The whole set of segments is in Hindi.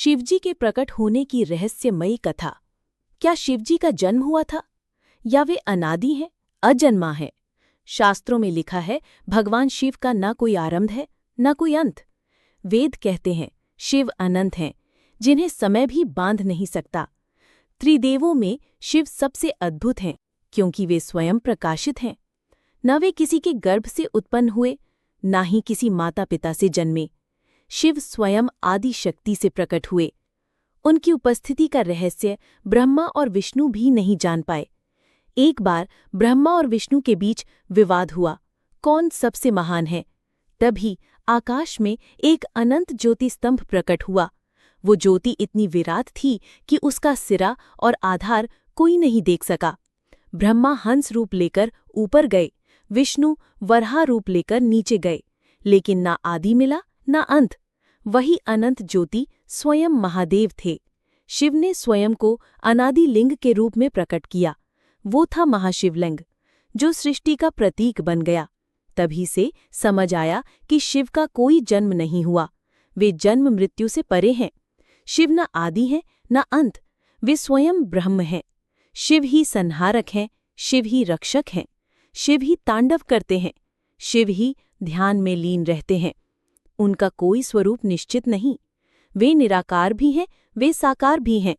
शिवजी के प्रकट होने की रहस्यमयी कथा। क्या शिवजी का जन्म हुआ था या वे अनादि हैं, अजन्मा हैं? शास्त्रों में लिखा है भगवान शिव का न कोई आरंभ है न कोई अंत। वेद कहते हैं शिव अनंत हैं, जिन्हें समय भी बांध नहीं सकता। त्रिदेवों में शिव सबसे अद्भुत हैं क्योंकि वे स्वयं प्रकाशित हैं। न वे किसी के गर्भ से उत्पन्न हुए, न ही किसी माता पिता से जन्मे। शिव स्वयं आदि शक्ति से प्रकट हुए। उनकी उपस्थिति का रहस्य ब्रह्मा और विष्णु भी नहीं जान पाए। एक बार ब्रह्मा और विष्णु के बीच विवाद हुआ, कौन सबसे महान है। तभी आकाश में एक अनंत ज्योति स्तंभ प्रकट हुआ। वो ज्योति इतनी विराट थी कि उसका सिरा और आधार कोई नहीं देख सका। ब्रह्मा हंस रूप लेकर ऊपर गए, विष्णु वराह रूप लेकर नीचे गए, लेकिन ना आदि मिला ना अंत। वही अनंत ज्योति स्वयं महादेव थे। शिव ने स्वयं को अनादि लिंग के रूप में प्रकट किया। वो था महाशिवलिंग, जो सृष्टि का प्रतीक बन गया। तभी से समझ आया कि शिव का कोई जन्म नहीं हुआ, वे जन्म मृत्यु से परे हैं। शिव न आदि हैं न अंत, वे स्वयं ब्रह्म हैं। शिव ही संहारक हैं, शिव ही रक्षक हैं, शिव ही तांडव करते हैं, शिव ही ध्यान में लीन रहते हैं। उनका कोई स्वरूप निश्चित नहीं। वे निराकार भी हैं, वे साकार भी हैं।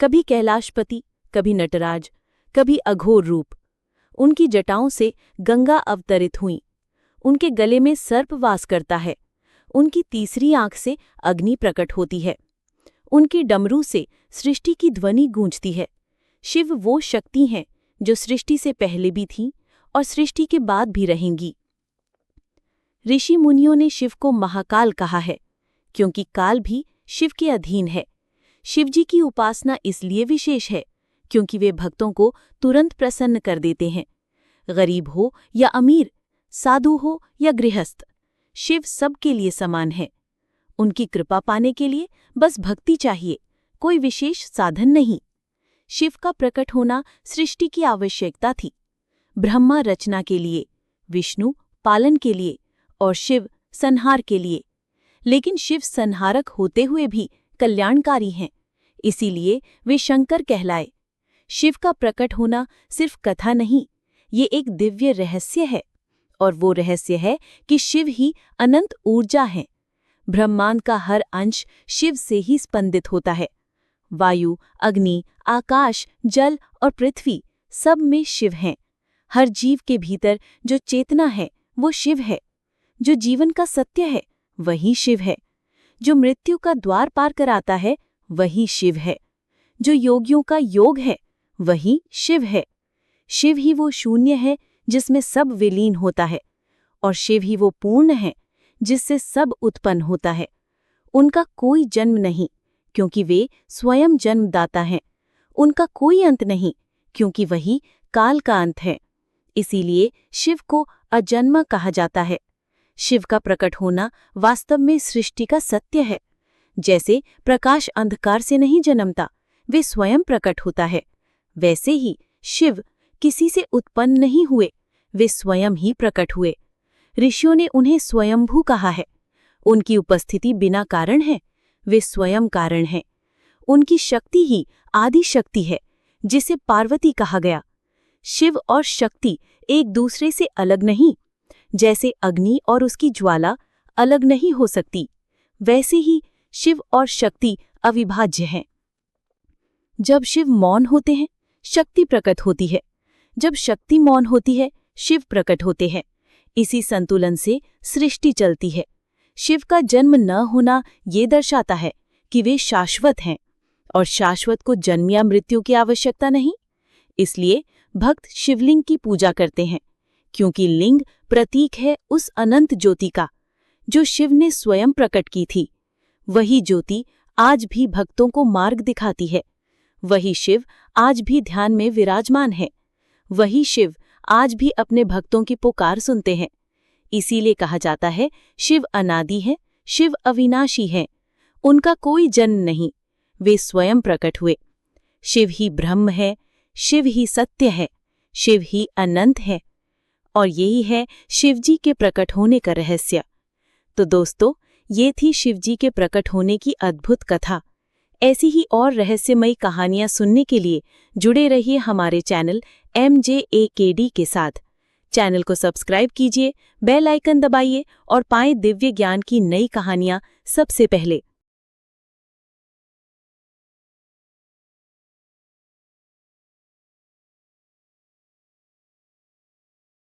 कभी कैलाशपति, कभी नटराज, कभी अघोर रूप। उनकी जटाओं से गंगा अवतरित हुई। उनके गले में सर्प वास करता है। उनकी तीसरी आंख से अग्नि प्रकट होती है। उनकी डमरू से सृष्टि की ध्वनि गूंजती है। शिव वो शक्ति हैं जो सृष्टि से पहले भी थीं और सृष्टि के बाद भी रहेंगी। ऋषि मुनियों ने शिव को महाकाल कहा है, क्योंकि काल भी शिव के अधीन है। शिवजी की उपासना इसलिए विशेष है क्योंकि वे भक्तों को तुरंत प्रसन्न कर देते हैं। गरीब हो या अमीर, साधु हो या गृहस्थ, शिव सबके लिए समान है। उनकी कृपा पाने के लिए बस भक्ति चाहिए, कोई विशेष साधन नहीं। शिव का प्रकट होना सृष्टि की आवश्यकता थी। ब्रह्मा रचना के लिए, विष्णु पालन के लिए और शिव संहार के लिए। लेकिन शिव संहारक होते हुए भी कल्याणकारी हैं, इसीलिए वे शंकर कहलाए। शिव का प्रकट होना सिर्फ कथा नहीं, ये एक दिव्य रहस्य है। और वो रहस्य है कि शिव ही अनंत ऊर्जा हैं। ब्रह्मांड का हर अंश शिव से ही स्पंदित होता है। वायु, अग्नि, आकाश, जल और पृथ्वी सब में शिव हैं। हर जीव के भीतर जो चेतना है वो शिव है। जो जीवन का सत्य है वही शिव है। जो मृत्यु का द्वार पार कराता है वही शिव है। जो योगियों का योग है वही शिव है। शिव ही वो शून्य है जिसमें सब विलीन होता है, और शिव ही वो पूर्ण है जिससे सब उत्पन्न होता है। उनका कोई जन्म नहीं क्योंकि वे स्वयं जन्मदाता हैं। उनका कोई अंत नहीं क्योंकि वही काल का अंत है। इसीलिए शिव को अजन्मा कहा जाता है। शिव का प्रकट होना वास्तव में सृष्टि का सत्य है। जैसे प्रकाश अंधकार से नहीं जन्मता, वे स्वयं प्रकट होता है, वैसे ही शिव किसी से उत्पन्न नहीं हुए, वे स्वयं ही प्रकट हुए। ऋषियों ने उन्हें स्वयंभू कहा है। उनकी उपस्थिति बिना कारण है, वे स्वयं कारण हैं। उनकी शक्ति ही आदि शक्ति है, जिसे पार्वती कहा गया। शिव और शक्ति एक दूसरे से अलग नहीं। जैसे अग्नि और उसकी ज्वाला अलग नहीं हो सकती, वैसे ही शिव और शक्ति अविभाज्य हैं। जब शिव मौन होते हैं, शक्ति प्रकट होती है। जब शक्ति मौन होती है, शिव प्रकट होते हैं। इसी संतुलन से सृष्टि चलती है। शिव का जन्म न होना ये दर्शाता है कि वे शाश्वत हैं, और शाश्वत को जन्म या मृत्यु की आवश्यकता नहीं। इसलिए भक्त शिवलिंग की पूजा करते हैं, क्योंकि लिंग प्रतीक है उस अनंत ज्योति का जो शिव ने स्वयं प्रकट की थी। वही ज्योति आज भी भक्तों को मार्ग दिखाती है। वही शिव आज भी ध्यान में विराजमान है। वही शिव आज भी अपने भक्तों की पुकार सुनते हैं। इसीलिए कहा जाता है शिव अनादि है, शिव अविनाशी है। उनका कोई जन्म नहीं, वे स्वयं प्रकट हुए। शिव ही ब्रह्म है, शिव ही सत्य है, शिव ही अनंत है। और यही है शिवजी के प्रकट होने का रहस्य। तो दोस्तों, ये थी शिवजी के प्रकट होने की अद्भुत कथा। ऐसी ही और रहस्यमयी कहानियां सुनने के लिए जुड़े रहिए हमारे चैनल MJAKD के साथ। चैनल को सब्सक्राइब कीजिए, बेल आइकन दबाइए और पाएं दिव्य ज्ञान की नई कहानियां सबसे पहले।